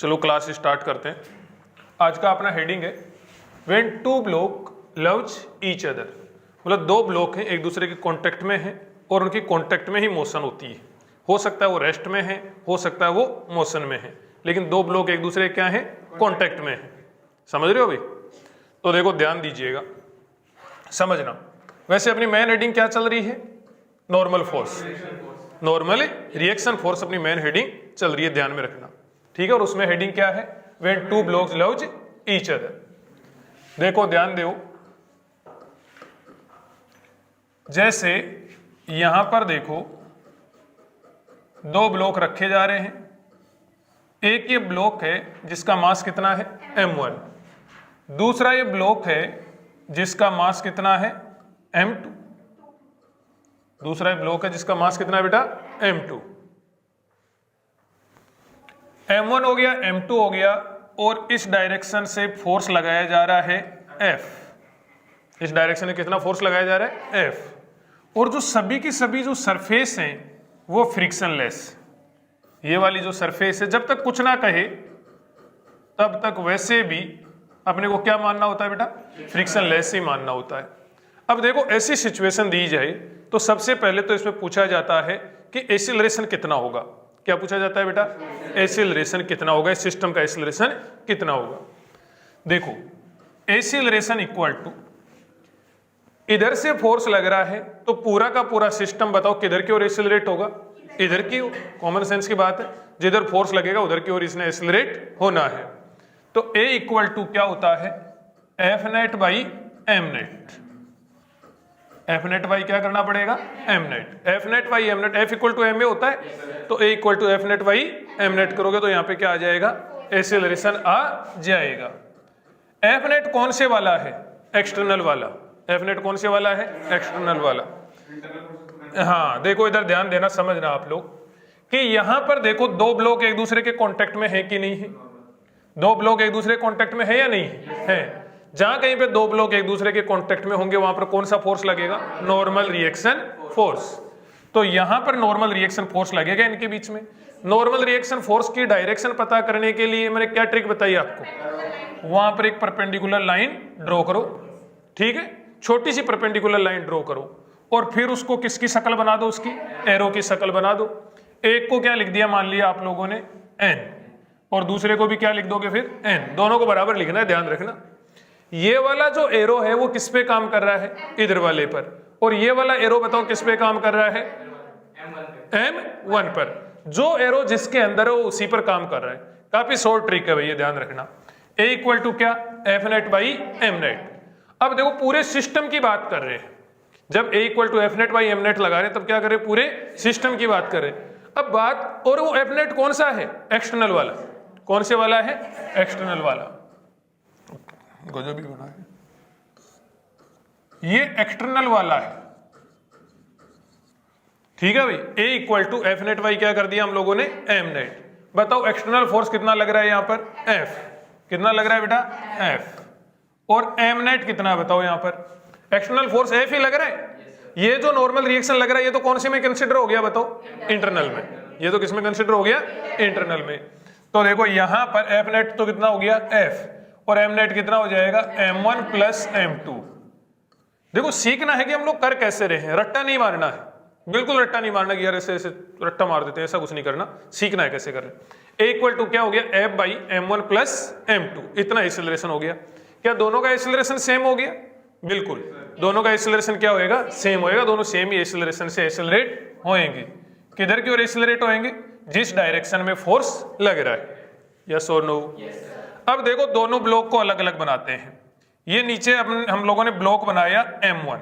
चलो class start करते हैं। आज का अपना हेडिंग है when two block loves each other, मतलब दो ब्लॉक हैं एक दूसरे के कांटेक्ट में हैं और उनकी कांटेक्ट में ही मोशन होती है। हो सकता है वो रेस्ट में है, हो सकता है वो मोशन में है, लेकिन दो ब्लॉक एक दूसरे क्या है, कांटेक्ट में है। समझ रहे हो भाई? तो देखो ध्यान दीजिएगा, समझना। वैसे अपनी मेन हेडिंग क्या चल रही है? Normal force, normal reaction force अपनी मेन हेडिंग चल रही है, ध्यान में रखना, ठीक है। और उसमें हेडिंग क्या है? When two blocks loves each other. देखो ध्यान दो, जैसे यहां पर देखो दो ब्लॉक रखे जा रहे हैं। एक ये ब्लॉक है जिसका मास कितना है, m1। दूसरा ये ब्लॉक है जिसका मास कितना है, m2। दूसरा ये ब्लॉक है जिसका मास कितना है बेटा, m2। m1 हो गया, m2 हो गया, और इस डायरेक्शन से फोर्स लगाया जा रहा है F। इस डायरेक्शन में कितना फोर्स लगाया जा रहा है, F। और जो सभी की सभी जो सरफेस हैं वो फ्रिक्शनलेस। ये वाली जो सरफेस है जब तक कुछ ना कहे तब तक वैसे भी अपने को क्या मानना होता है बेटा, फ्रिक्शनलेस ही मानना होता है। अब देखो ऐसी सिचुएशन दी जाए तो सबसे पहले तो इसमें पूछा जाता है कि एक्सीलरेशन कितना होगा। क्या पूछा जाता है बेटा? एक्सीलरेशन कितना होगा, इस सिस्टम का एक्सीलरेशन कितना होगा। देखो एक्सीलरेशन इक्वल टू, इधर से फोर्स लग रहा है तो पूरा का पूरा सिस्टम बताओ किधर की ओर एक्सीलरेट होगा, इधर की ओर। कॉमन सेंस की बात है, जिधर फोर्स लगेगा उधर की ओर इसने एक्सीलरेट होना है। तो ए इक्वल टू क्या होता है, F net by M net. F net by क्या करना पड़ेगा, M net. F net by M net, F equal to M A होता है, तो A equal to F net by M net करोगे तो यहाँ पे क्या आ जाएगा, एक्सीलरेशन आ जाएगा। एफ नेट कौन से वाला है, एक्सटर्नल वाला। एफ नेट कौन से वाला है, एक्सटर्नल वाला। हाँ देखो इधर ध्यान देना, समझना आप लोग कि यहां पर देखो दो ब्लॉक एक दूसरे के कांटेक्ट में है कि नहीं है। दो ब्लॉक एक दूसरे कांटेक्ट में है या नहीं है? जहां कहीं पे दो ब्लॉक एक दूसरे के कांटेक्ट में होंगे वहां पर कौन सा फोर्स लगेगा, नॉर्मल रिएक्शन फोर्स। तो यहां पर नॉर्मल रिएक्शन फोर्स लगेगा इनके बीच में। नॉर्मल रिएक्शन फोर्स की डायरेक्शन पता करने के लिए मैंने क्या ट्रिक बताई आपको, वहां पर एक परपेंडिकुलर लाइन ड्रॉ करो, ठीक है, छोटी सी परपेंडिकुलर लाइन ड्रॉ करो और फिर उसको किसकी शक्ल बना दो, उसकी एरो की शक्ल बना दो। एक को क्या लिख दिया मान लिया आप लोगों ने, n, और दूसरे को भी क्या लिख दोगे फिर, n। दोनों को बराबर लिखना है, ध्यान रखना। ये वाला जो एरो है वो किस पे काम कर रहा है, इधर वाले पर, और ये वाला एरो बताओ किस पे काम कर रहा है, m1 पर। जो एरो जिसके अंदर है वो उसी पर काम कर रहा है। काफी शॉर्ट ट्रिक है भैया, ध्यान रखना। ए इक्वल टू क्या, F net by M net. अब देखो पूरे सिस्टम की बात कर रहे हैं, जब A equal to F net by M net लगा रहे हैं तब क्या कर रहे हैं, पूरे सिस्टम की बात कर रहे हैं। अब बात, और वो एफ नेट कौन सा है, एक्सटर्नल वाला। कौन से वाला है, एक्सटर्नल वाला। गजब ही बना है, ये एक्सटर्नल वाला है, ठीक है भाई। A equal to F net by क्या कर दिया हम लोगों ने, एम नेट। बताओ एक्सटर्नल फोर्स कितना लग रहा है यहां पर, एफ। कितना लग रहा है बेटा, एफ। और एम नेट कितना बताओ यहां पर, एक्सटर्नल फोर्स एफ ही लग रहा है। ये जो नॉर्मल रिएक्शन लग रहा है ये तो कौन से में कंसीडर हो गया बताओ, इंटरनल में। ये तो किसमें कंसीडर हो गया, इंटरनल में। तो देखो यहां पर एफ नेट तो कितना हो गया, एफ, और एम नेट कितना हो जाएगा, m1 प्लस m2। देखो सीखना है कि हम लोग कर कैसे रहे हैं, रट्टा नहीं मारना है, बिल्कुल रट्टा नहीं मारना कि यार ऐसे ऐसे रट्टा मार देते हैं, ऐसा कुछ नहीं करना। सीखना है कैसे कर रहे हैं। ए इक्वल टू क्या हो गया, F by m1 plus m2, इतना एक्सीलरेशन हो गया। क्या दोनों का एक्सीलरेशन सेम हो गया? बिल्कुल, दोनों का एक्सीलरेशन क्या होएगा, सेम होएगा। दोनों सेम ही एक्सीलरेशन से एक्सीलरेट होएंगे। किधर की ओर एक्सीलरेट होएंगे, जिस डायरेक्शन में फोर्स लग रहा है। यस और नो? अब देखो दोनों ब्लॉक को अलग अलग बनाते हैं। ये नीचे हम लोगों ने ब्लॉक बनाया m1।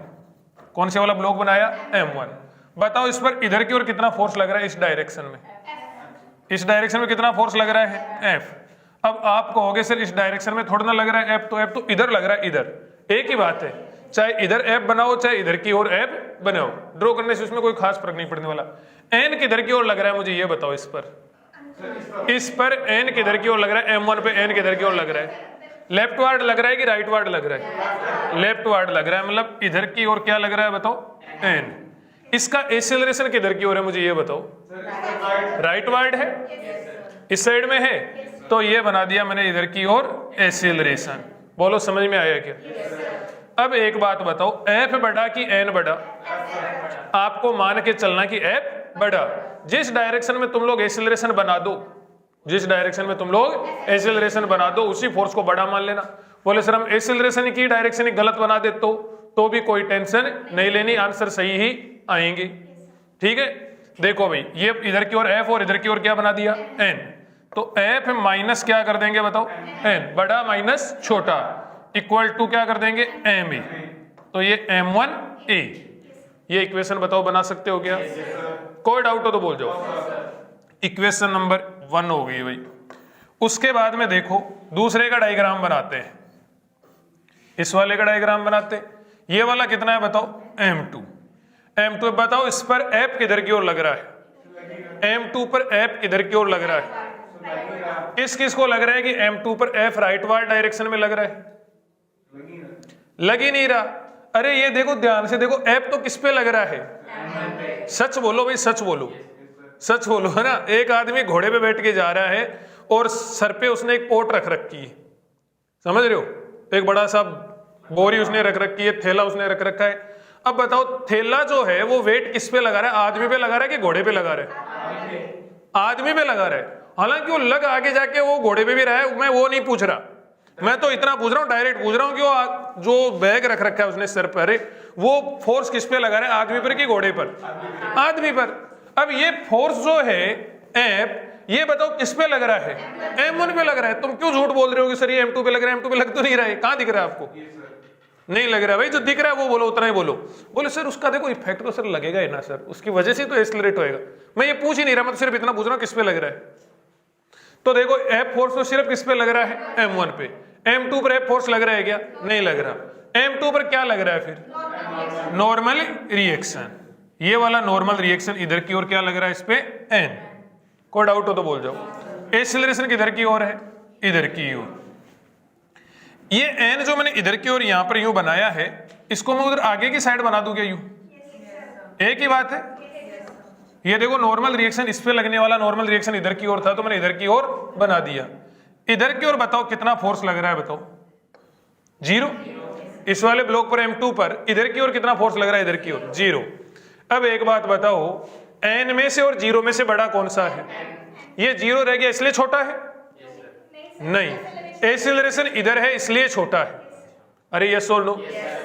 कौन से वाला ब्लॉक बनाया, m1। बताओ इस पर इधर की ओर कितना फोर्स लग रहा है, इस डायरेक्शन में। इस डायरेक्शन में कितना फोर्स लग रहा है, f। अब आप कहोगे सर इस डायरेक्शन में थोड़ा ना लग रहा है f, तो f तो इधर लग रहा है, इधर। एक ही बात है, चाहे इधर f बनाओ चाहे इधर की ओर f बनाओ, ड्रॉ करने से उसमें कोई खास फर्क नहीं पड़ने वाला। n किधर की ओर लग रहा है मुझे ये बताओ, इस पर n किधर की ओर लग रहा है, m1 पे n किधर की ओर लग रहा है, लेफ्ट वार्ड लग रहा है कि राइट वार्ड लग रहा है, लेफ्ट वार्ड लग रहा है, मतलब इधर की ओर क्या लग रहा है बताओ, n। इसका एक्सेलरेशन किधर की ओर है मुझे ये बताओ, राइट वार्ड है, इस साइड में है, तो ये बना दिया मैंने इधर की ओर एक्सीलरेशन। बोलो समझ में आया क्या? अब एक बात बताओ, एफ बड़ा कि एन बड़ा? आपको मान के चलना कि एफ बड़ा। जिस डायरेक्शन में तुम लोग एक्सीलरेशन बना दो, जिस डायरेक्शन में तुम लोग एक्सीलरेशन बना दो, उसी फोर्स को बड़ा मान लेना। बोले सर हम एक्सीलरेशन की डायरेक्शन ही गलत बना दे तो भी कोई टेंशन नहीं लेनी, आंसर सही ही आएंगे। ठीक है, देखो भाई ये इधर की ओर एफ और इधर की ओर क्या बना दिया एन, तो एफ माइनस क्या कर देंगे बताओ एन, बड़ा माइनस छोटा इक्वल टू क्या कर देंगे एम ए, तो ये m1 a। ये इक्वेशन बताओ बना सकते हो क्या? कोई डाउट हो तो बोल जाओ। इक्वेशन नंबर 1 हो गई भाई। उसके बाद में देखो दूसरे का डायग्राम बनाते हैं, इस वाले का डायग्राम बनाते हैं। ये वाला कितना है बताओ m2 बताओ इस पर f किधर की ओर लग रहा है? m2 पर f किधर की ओर लग रहा है? किस को लग रहा है कि m2 पर f राइटवार्ड डायरेक्शन में लग रहा है? लग ही नहीं रहा। अरे ये देखो ध्यान से देखो, f तो किस पे लग रहा है? सच बोलो भाई, सच बोलो, सच बोलो, है ना। एक आदमी घोड़े पे बैठ के जा रहा है और सर पे उसने एक पोट रख रखी है, समझ रहे हो, एक बड़ा सा बोरी उसने रख रखी है, थैला उसने रख रखा है। अब बताओ थैला जो है वो वेट किस पे लगा रहा है? आदमी पे लगा रहा है कि घोड़े पे लगा रहा है? आदमी पे लगा रहा है। हालांकि वो लग आगे जाके वो घोड़े पे भी रहा है, मैं वो नहीं पूछ रहा, मैं तो इतना पूछ रहा हूँ, डायरेक्ट पूछ रहा हूँ कि वो जो बैग रख रखा है उसने सर पर, वो फोर्स किस पे लगा रहा है? आदमी पर कि घोड़े पर? आदमी पर। अब ये फोर्स जो है एफ, ये बताओ किस पे लग रहा है? m1 पे लग रहा है। तुम क्यों झूठ बोल रहे हो कि सर ये m2 पे लग रहा है? m2 पे लग तो नहीं रहा है, कहां दिख रहा है आपको? नहीं लग रहा है भाई, जो दिख रहा है वो बोलो, उतना ही बोलो। बोले सर उसका देखो इफेक्ट तो सर लगेगा ही ना सर, उसकी वजह से तो एक्सीलरेट होएगा। मैं ये पूछ ही नहीं रहा, मैं तो सिर्फ इतना पूछ रहा हूँ किस पे लग रहा है। तो देखो एफ फोर्स तो सिर्फ किस पे लग रहा है? m1 पे। m2 पर एफ फोर्स लग रहा है क्या? नहीं लग रहा। m2 पर क्या लग रहा है फिर? Normal reaction. ये वाला नॉर्मल रिएक्शन इधर की ओर क्या लग रहा है? इस पे n। कोई डाउट हो तो बोल जाओ। एक्सीलरेशन किधर की ओर है? इधर की ओर। ये n जो मैंने इधर की ओर यहां पर यूं बनाया है, इसको मैं उधर आगे की साइड बना दूं क्या यूं? एक ही बात है। ये देखो नॉर्मल रिएक्शन इस पे लगने वाला नॉर्मल रिएक्शन इधर की ओर था, तो मैंने इधर की ओर बना दिया। इधर की ओर बताओ कितना फोर्स लग रहा है? बताओ 0। इस वाले ब्लॉक पर m2 पर इधर की ओर कितना फोर्स लग रहा है? इधर की ओर 0। अब एक बात बताओ, n में से और 0 में से बड़ा कौन सा है? ये 0 रह गया इसलिए छोटा है? नहीं, एक्सीलरेशन इधर है इसलिए छोटा है। अरे यस और नो?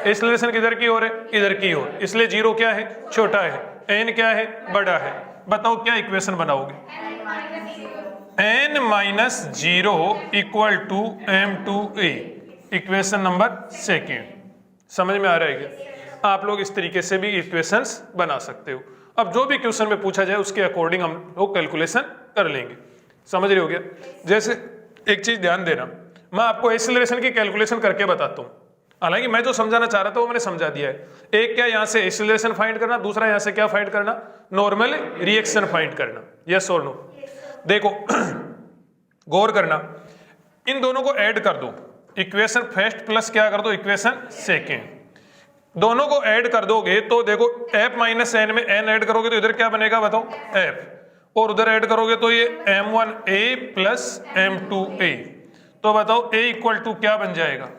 एक्सीलरेशन किधर की ओर है? इधर की ओर, इसलिए 0 क्या है? छोटा है। n क्या है? बड़ा है। बताओ क्या इक्वेशन बनाओगे? n minus 0 equal to m2a, equation number 2। समझ में आ रहा है क्या? आप लोग इस तरीके से भी इक्वेशंस बना सकते हो। अब जो भी क्वेश्चन में पूछा जाए उसके अकॉर्डिंग हम लोग कैलकुलेशन कर लेंगे। समझ रहे हो क्या? जैसे एक चीज ध्यान देना, मैं आपको एक्सीलरेशन की कैलकुलेशन करके बताता हूँ। हालांकि मैं जो समझाना चाह रहा था वो मैंने समझा दिया है। एक क्या यहाँ से एक्सीलरेशन फाइंड करना, दूसरा यहाँ से क्या फाइंड करना? नॉर्मल रिएक्शन फाइंड करना। यस और नो? देखो गौर करना, इन दोनों को ऐड कर दो, इक्वेशन फर्स्ट प्लस क्या कर दो? Equation second. दोनों को ऐड कर दोगे तो देखो f माइनस एन में n ऐड करोगे तो इधर क्या बनेगा बताओ? f, और उधर ऐड करोगे तो ये m1a प्लस m2a, तो बताओ a इक्वल टू क्या बन जाएगा?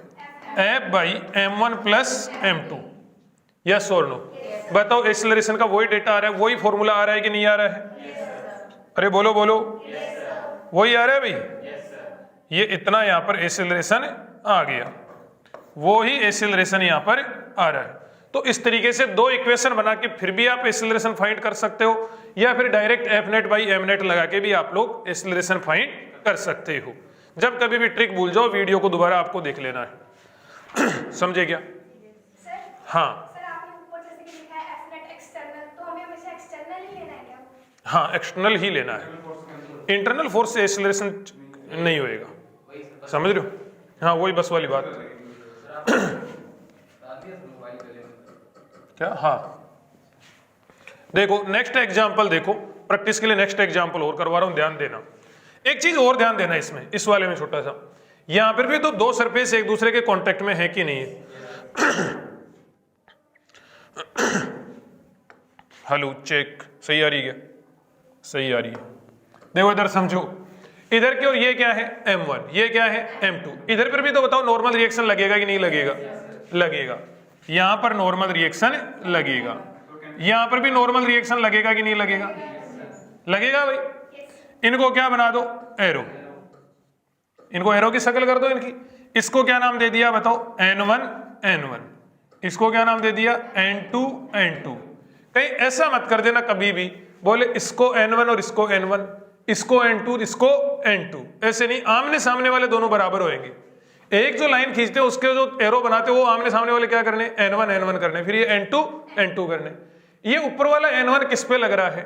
f by m1 plus m2। Yes और नो? बताओ एक्सीलरेशन का वही डेटा आ रहा है, वही फॉर्मूला आ रहा है कि नहीं आ रहा है? अरे बोलो बोलो, वही आ रहा है भाई। ये इतना यहाँ पर एक्सीलरेशन आ गया, वो ही एक्सीलरेशन यहाँ पर आ रहा है। तो इस तरीके से दो इक्वेशन बना के फिर भी आप एक्सीलरेशन फाइंड कर सकते हो, या फिर direct F net by M net लगा के भी आप लोग एक्सीलरेशन फाइंड कर सकते हो। जब कभी भी ट्रिक भूल जाओ, वीडियो को दोबारा आपको देख लेना है। समझे क्या? हाँ हाँ, एक्सटर्नल ही लेना है, इंटरनल फोर्स से एक्सीलरेशन नहीं होएगा। समझ रहे हो? हाँ वही बस वाली बात। क्या? हाँ देखो नेक्स्ट एग्जांपल, देखो प्रैक्टिस के लिए नेक्स्ट एग्जांपल और करवा रहा हूं, ध्यान देना। एक चीज और ध्यान देना इसमें, इस वाले में छोटा सा, यहां पर भी तो दो सरफेस एक दूसरे के कांटेक्ट में है कि नहीं है? हेलो चेक, सही आ रही है? सही आ रही है। देखो इधर समझो, इधर की ओर ये क्या है M1, ये क्या है M2। इधर पर भी तो बताओ नॉर्मल रिएक्शन लगेगा कि नहीं लगेगा? लगेगा। यहां पर नॉर्मल रिएक्शन लगेगा, यहां पर भी नॉर्मल रिएक्शन लगेगा कि नहीं लगेगा? लगेगा भाई। इनको क्या बना दो? एरो। इनको एरो की शक्ल कर दो इनकी। इसको क्या नाम दे दिया बताओ? N1 N1। इसको क्या नाम दे दिया? N2 N2। कहीं ऐसा मत कर देना कभी भी बोले इसको N1 और इसको N1, इसको N2 इसको N2, ऐसे नहीं। आमने सामने वाले दोनों बराबर होंगे। एक जो लाइन खींचते हैं उसके जो एरो बनाते हैं वो आमने सामने वाले क्या करने? N1 N1 करने, फिर ये N2 N2 करने। ये ऊपर वाला N1 किस पे लग रहा है?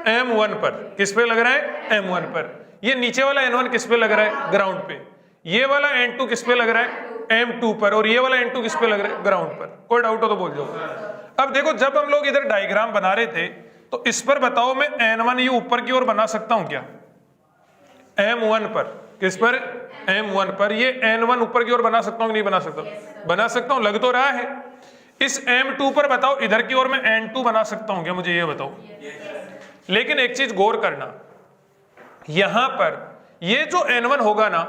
M1 पर। किस पे लग रहा है? M1 पर। ये नीचे वाला N1 किस पे लग रहा है? ग्राउंड पे। ये वाला N2 किस पे लग रहा है? M2 पर। और ये वाला N2 किस पे लग रहा है? ग्राउंड पर। कोई डाउट हो तो बोल जाओ। अब देखो जब हम लोग इधर डायग्राम बना रहे थे तो इस पर बताओ मैं N1 ये ऊपर की ओर बना सकता हूं क्या? M1 पर। किस पर? M1 पर। ये N1 ऊपर की ओर बना सकता हूं कि नहीं बना सकता? बना सकता हूं, लग तो रहा है। इस M2 पर बताओ इधर की ओर मैं N2 बना सकता हूं क्या? मुझे ये बताओ। लेकिन एक चीज गौर करना, यहां पर ये जो N1 होगा ना,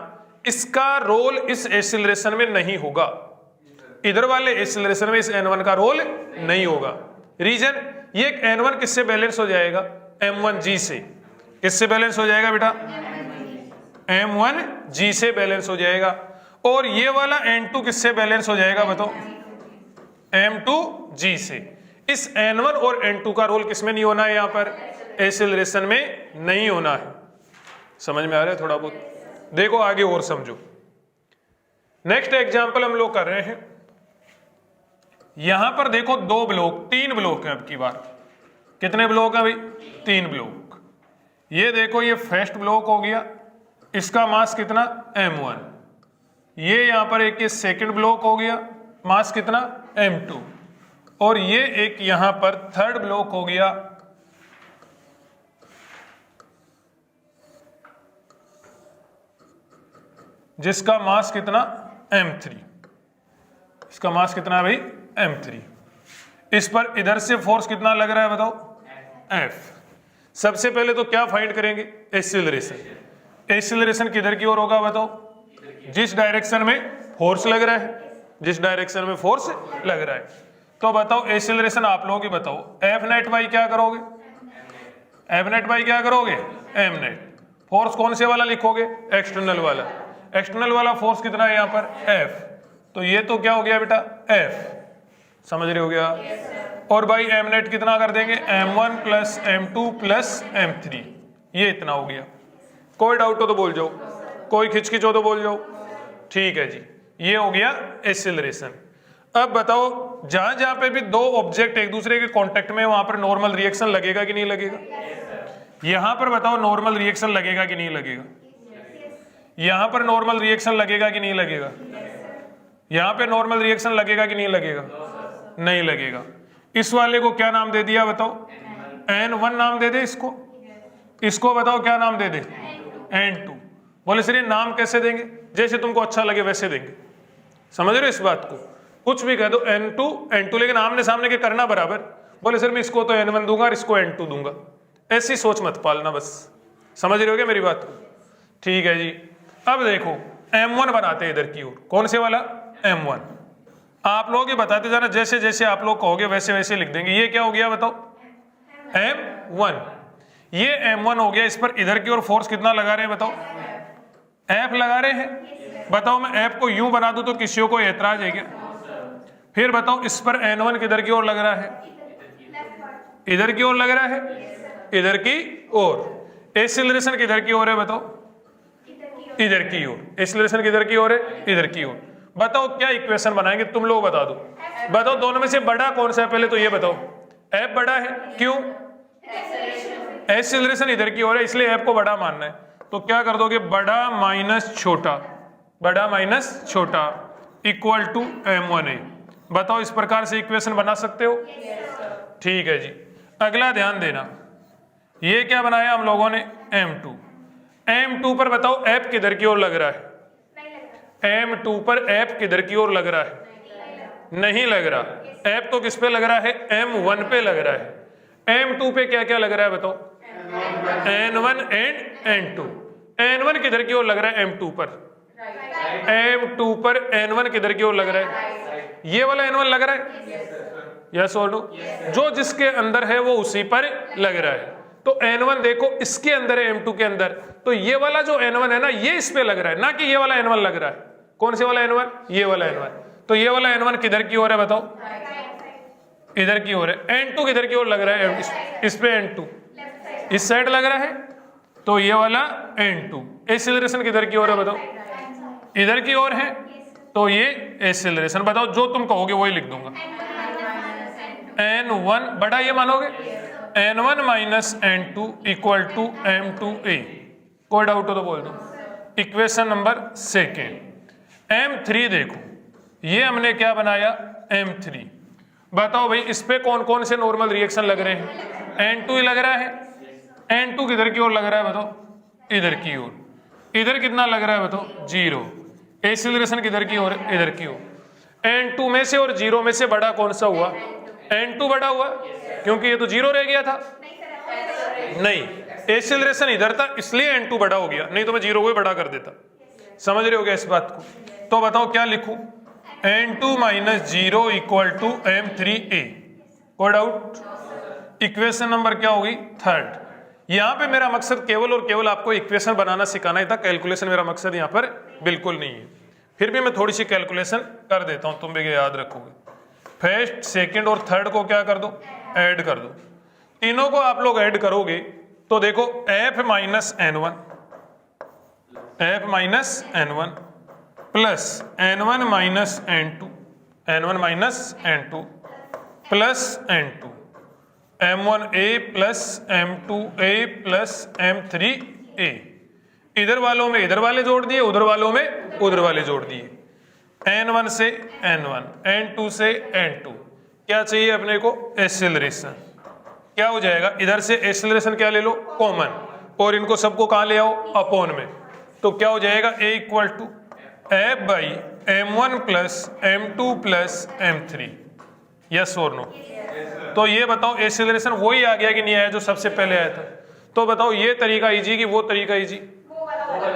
इसका रोल इस एक्सीलरेशन में नहीं होगा। इधर वाले एक्सीलरेशन में इस N1 का रोल नहीं होगा। रीजन, ये N1 किससे बैलेंस हो जाएगा? M1G से। किससे बैलेंस हो जाएगा बेटा? M1G से बैलेंस हो जाएगा। और ये वाला N2 किससे बैलेंस हो जाएगा बताओ? M2G से। इस N1 और N2 का रोल किसमें नहीं होना है? यहां पर एक्सीलरेशन में नहीं होना है। समझ में आ रहा है थोड़ा बहुत? देखो आगे और समझो। नेक्स्ट एग्जांपल हम लोग कर रहे हैं। यहां पर देखो दो ब्लॉक, तीन ब्लॉक है अब की बार। कितने ब्लॉक है भाई? तीन ब्लॉक। ये देखो ये फर्स्ट ब्लॉक हो गया, इसका मास कितना? M1। ये यहां पर एक ये सेकंड ब्लॉक हो गया, मास कितना? M2। और ये एक यहां पर थर्ड ब्लॉक हो गया, जिसका मास कितना? M3। इसका मास कितना है भाई? M3। इस पर इधर से फोर्स कितना लग रहा है बताओ? F। सबसे पहले तो क्या फाइंड करेंगे? एक्सीलरेशन। एक्सीलरेशन किधर की ओर होगा बताओ? जिस डायरेक्शन में फोर्स लग रहा है, जिस डायरेक्शन में फोर्स लग रहा है। तो बताओ एक्सीलरेशन आप लोग ही बताओ। F नेट बाई क्या करोगे? F नेट बाई क्या करोगे? M net. फोर्स कौन से वाला लिखोगे? एक्सटर्नल वाला। एक्सटर्नल वाला फोर्स कितना है यहाँ पर? F। तो ये तो क्या हो गया बेटा? F। समझ रहे हो गया? और भाई M नेट कितना कर देंगे? M1 plus M2 plus M3। ये इतना हो गया। कोई डाउट हो तो बोल जाओ, कोई खिचखिच हो तो बोल जाओ। ठीक है जी, ये हो गया एक्सीलरेशन। अब बताओ जहां जहां पे भी दो ऑब्जेक्ट एक दूसरे के कांटेक्ट में, वहां पर नॉर्मल रिएक्शन लगेगा कि नहीं लगेगा? यहां पर बताओ नॉर्मल रिएक्शन लगेगा कि नहीं लगेगा? यहां पर नॉर्मल रिएक्शन लगेगा कि नहीं लगेगा? यहां पे नॉर्मल रिएक्शन लगेगा कि नहीं लगेगा? नहीं लगेगा। इस वाले को क्या नाम दे दिया बताओ? N1 नाम दे दे इसको। इसको बताओ क्या नाम दे दे? N2। बोले सर ये नाम कैसे देंगे? जैसे तुमको अच्छा लगे वैसे देंगे। समझ रहे हो इस बात को? कुछ भी कह दो N2 N2, लेकिन आमने सामने के करना बराबर। बोले सर मैं इसको तो N1 दूंगा और इसको N2 दूंगा। ऐसी सोच मत पालना बस। समझ रहे हो क्या मेरी बात को? ठीक है जी। अब देखो M1 बनाते हैं इधर की ओर। कौन से वाला? M1। आप लोग ये बताते जाना, जैसे जैसे आप लोग कहोगे वैसे वैसे लिख देंगे। ये क्या हो गया बताओ? M1। ये M1 हो गया। इस पर इधर की ओर फोर्स कितना लगा रहे हैं बताओ? F लगा रहे हैं। बताओ मैं F को यूं बना दूं तो किसी को एतराज है क्या? फिर बताओ इस पर N1 किधर की ओर लग रहा है? इधर की ओर लग रहा है, इधर की ओर। एक्सीलरेशन किधर की ओर है बताओ? इधर की ओर। एक्सीलरेशन किधर की ओर है? इधर की ओर। बताओ क्या इक्वेशन बनाएंगे? तुम लोग बता दो। बताओ दोनों में से बड़ा कौन सा है पहले तो ये बताओ। F बड़ा है। क्यों? एक्सीलरेशन इधर की ओर है इसलिए F को बड़ा मानना है। तो क्या कर दोगे? बड़ा माइनस छोटा, बड़ा माइनस छोटा इक्वल टू M1A। बताओ इस प्रकार से इक्वेशन बना सकते हो? ठीक है जी। अगला ध्यान देना, ये क्या बनाया हम लोगों ने? M2। M2 पर बताओ F किधर की ओर लग रहा है? M2 पर F किधर की ओर लग रहा है? नहीं लग रहा। F तो किस पे लग रहा है? M1 पे लग रहा है। M2 पे क्या क्या लग रहा है बताओ? N1 and N2। N1 किधर की ओर लग रहा है? M2 पर। M2 पर N1 किधर की ओर लग रहा है? ये वाला N1 लग रहा है, यस और नो? जो जिसके अंदर है वो उसी पर लग रहा है। तो N1 देखो इसके अंदर है, M2 के अंदर, तो ये वाला जो N1 है ना, ये इस पे लग रहा है, ना कि ये वाला N1 लग रहा है। कौन से वाला N1? ये वाला N1। तो ये वाला N1 किधर की ओर है बताओ? इधर की ओर है। N2 किधर की ओर लग रहा है? इस पे N2 इस साइड लग रहा है, तो ये वाला N2। एक्सीलरेशन किधर की ओर है बताओ? इधर की ओर है, तो ये एक्सीलरेशन बताओ, जो तुम कहोगे वही लिख दूंगा। N1 बड़ा ये मानोगे, N1 minus N2 equal to M2A। कोई डाउट हो तो बोल दो। Equation number second. M3 देखो, ये हमने क्या बनाया? M3। बताओ भाई इस पे कौन कौन से नॉर्मल रिएक्शन लग रहे हैं? N2 ही लग रहा है। N2 किधर की ओर लग रहा है बताओ? इधर की ओर। इधर कितना लग रहा है बताओ? 0। एक्सीलरेशन किधर की ओर है? इधर की ओर। N2 में से और 0 में से बड़ा कौन सा हुआ? N2 बड़ा हुआ, क्योंकि ये तो 0 रह गया था। नहीं, एक्सीलरेशन इधर था इसलिए N2 बड़ा हो गया, नहीं तो मैं 0 को ही बड़ा कर देता। समझ रहे हो गया इस बात को? तो बताओ क्या लिखूं? N2 minus 0 equal to M3A। कोई डाउट? इक्वेशन नंबर क्या होगी? थर्ड। यहां पे मेरा मकसद केवल और केवल आपको इक्वेशन बनाना सिखाना ही था, कैलकुलेशन मेरा मकसद यहां पर बिल्कुल नहीं है। फिर भी मैं थोड़ी सी कैलकुलेशन कर देता हूं, तुम भी याद रखोगे। फर्स्ट, सेकंड और थर्ड को क्या कर दो? ऐड कर दो। तीनों को आप लोग ऐड करोगे तो देखो F minus N1 plus N1 minus N2 plus N2, M1A plus M2A plus M3A। इधर वालों में इधर वाले जोड़ दिए, उधर वालों में उधर वाले जोड़ दिए। N1 से N1, N2 से N2। क्या चाहिए अपने को? एक्सीलरेशन। क्या हो जाएगा? इधर से एक्सीलरेशन क्या ले लो? कॉमन, और इनको सबको कहां ले आओ? अपॉन में। तो क्या हो जाएगा? A equal to F by M1 plus M2 plus M3। Yes और नो? तो ये बताओ एक्सीलरेशन वही आ गया कि नहीं आया जो सबसे पहले आया था? तो बताओ ये तरीका इजी कि वो तरीका इजी?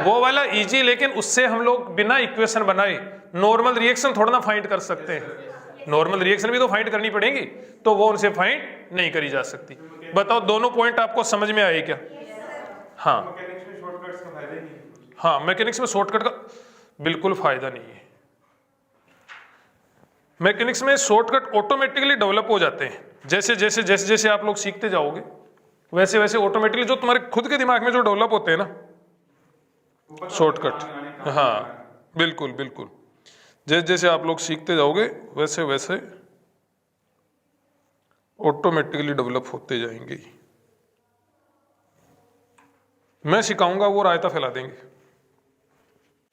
वो वाला इजी, लेकिन उससे हम लोग बिना इक्वेशन बनाए नॉर्मल रिएक्शन थोड़ा ना फाइंड कर सकते हैं। नॉर्मल रिएक्शन भी तो फाइंड करनी पड़ेगी, तो वो उनसे फाइंड नहीं करी जा सकती। बताओ दोनों पॉइंट आपको समझ में आए क्या? हाँ हाँ, मैकेनिक्स में शॉर्टकट का बिल्कुल फायदा नहीं है। मैकेनिक्स में शॉर्टकट ऑटोमेटिकली डेवलप हो जाते हैं। जैसे जैसे जैसे जैसे आप लोग सीखते जाओगे वैसे वैसे ऑटोमेटिकली जो तुम्हारे खुद के दिमाग में जो डेवलप होते हैं ना शॉर्टकट, हाँ बिल्कुल बिल्कुल, जैसे जैसे आप लोग सीखते जाओगे वैसे वैसे ऑटोमेटिकली डेवलप होते जाएंगे। मैं सिखाऊंगा, वो रायता फैला देंगे।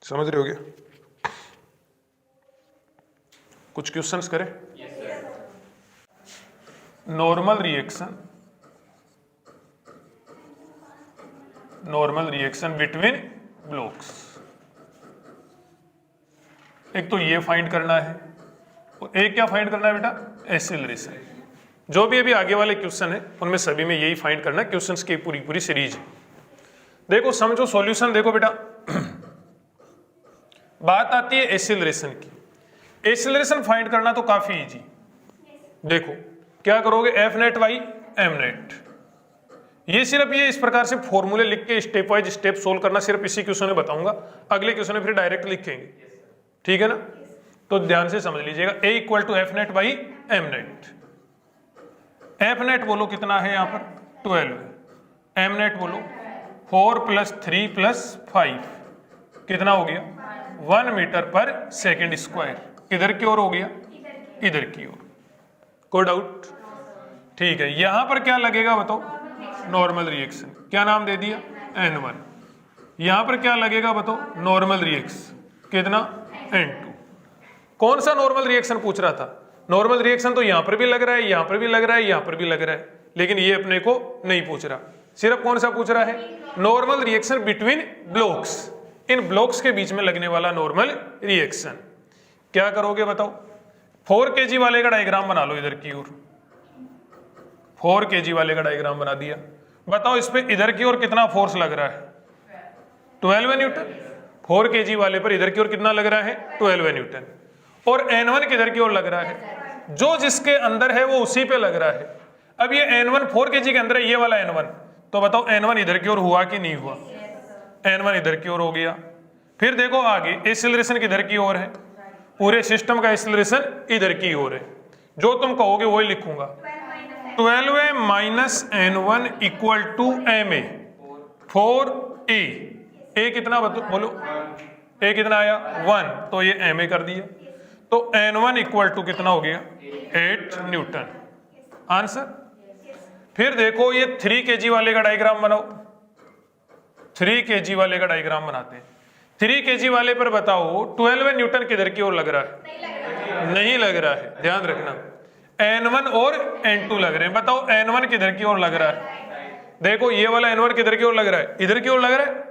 समझ रहे हो क्या? कुछ क्वेश्चंस करें? Normal reaction between blocks. एक तो ये फाइंड करना है, और एक क्या फाइंड करना है बेटा? एक्सीलरेशन। जो भी अभी आगे वाले क्वेश्चन है उनमें सभी में यही फाइंड करना है। क्वेश्चंस की पूरी पूरी सीरीज है। देखो समझो सॉल्यूशन, देखो बेटा बात आती है एक्सीलरेशन की। एक्सीलरेशन फाइंड करना तो काफी इजी। देखो क्या करोगे? F net by M net. ये सिर्फ ये इस प्रकार से फॉर्मूले लिख के स्टेप वाइज स्टेप सोल्व करना सिर्फ इसी क्वेश्चन में बताऊंगा। अगले क्वेश्चन में फिर डायरेक्ट लिखेंगे, ठीक है ना? तो ध्यान से समझ लीजिएगा। A equal to F net by M net. F net बोलो कितना है यहाँ पर? 12। M नेट बोलो 4 प्लस 3 प्लस 5 कितना हो गया? 1 मीटर पर सेकेंड स्क्वायर। किधर की ओर हो गया? इधर की ओर। कोई डाउट? ठीक है। यहां पर क्या लगेगा बताओ? Normal reaction. क्या नाम दे दिया? N1। यहां पर क्या लगेगा बताओ? Normal reaction. कितना? N2। कौन सा नॉर्मल रिएक्शन पूछ रहा था? नॉर्मल रिएक्शन तो यहां पर भी लग रहा है, यहां पर भी लग रहा है, यहां पर भी लग रहा है, लेकिन ये अपने को नहीं पूछ रहा। सिर्फ कौन सा पूछ रहा है? Normal reaction between blocks. इन ब्लॉक्स के बीच में लगने वाला नॉर्मल रिएक्शन। क्या करोगे बताओ? 4 kg वाले का डायग्राम बना लो इधर की ओर। 4 kg वाले का डायग्राम बना दिया। बताओ इस पे इधर की ओर कितना फोर्स लग रहा है? 12 न्यूटन। 4 kg वाले पर इधर की ओर कितना लग रहा है? 12 न्यूटन। और N1 किधर की ओर लग रहा है? जो जिसके अंदर है वो उसी पे लग रहा है। अब ये N1 4 kg के अंदर है, ये वाला N1, तो बताओ N1 इधर की ओर हुआ कि नहीं हुआ? N1 इधर की ओर हो गया। फिर देखो आगे एक्सीलरेशन किधर की ओर है? पूरे सिस्टम का एक्सीलरेशन इधर की ओर है। जो तुम कहोगे वही लिखूंगा। 12 minus N1 equal to ma 4a। A कितना बोलो? ए कितना आया? 1, तो ये ma कर दिया। तो N1 इक्वल टू कितना हो गया? 8 न्यूटन। आंसर। फिर देखो ये 3 kg वाले का डायग्राम बनाओ। 3 kg वाले का डायग्राम बनाते हैं। 3 kg वाले पर बताओ 12 न्यूटन किधर की ओर लग रहा है? नहीं लग रहा है, ध्यान रखना। N1 और N2 लग रहे हैं। बताओ N1 किधर की ओर लग रहा है? देखो ये वाला N1 किधर की ओर लग रहा है? इधर की ओर लग रहा है।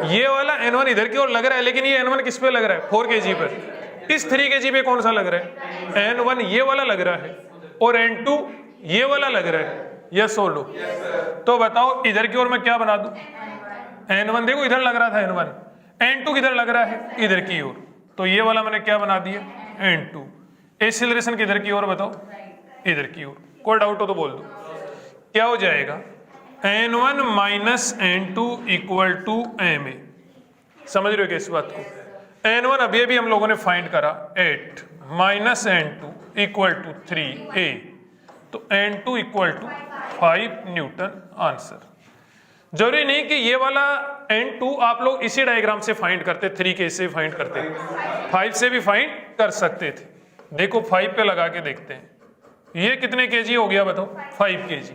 ये वाला N1 इधर की ओर लग रहा है, लेकिन ये N1 किस पे लग रहा है? 4 kg पर। इस 3 kg पे कौन सा लग रहा है? N1 ये वाला लग रहा है और N2 ये वाला लग रहा है। यस और नो? तो बताओ इधर की ओर मैं क्या बना दूं? N1 देखो इधर लग रहा था N1, N2 किधर लग रहा है? इधर की ओर। तो ये वाला मैंने क्या बना दिया? N2। एक्सीलरेशन किधर की ओर बताओ? इधर की ओर। कोई डाउट हो तो बोल दो। क्या हो जाएगा? N1 minus N2 equal to ma। समझ रहे हो क्या इस बात को? N1 अभी अभी हम लोगों ने फाइंड करा 8 minus N2 equal to 3a, तो N2 equal to 5 Newton. Answer. जरूरी नहीं कि ये वाला N2 आप लोग इसी डायग्राम से फाइंड करते, 3 के से फाइंड करते, 5 से भी फाइंड कर सकते थे। देखो 5 पे लगा के देखते हैं, ये कितने केजी हो गया बताओ? 5 kg।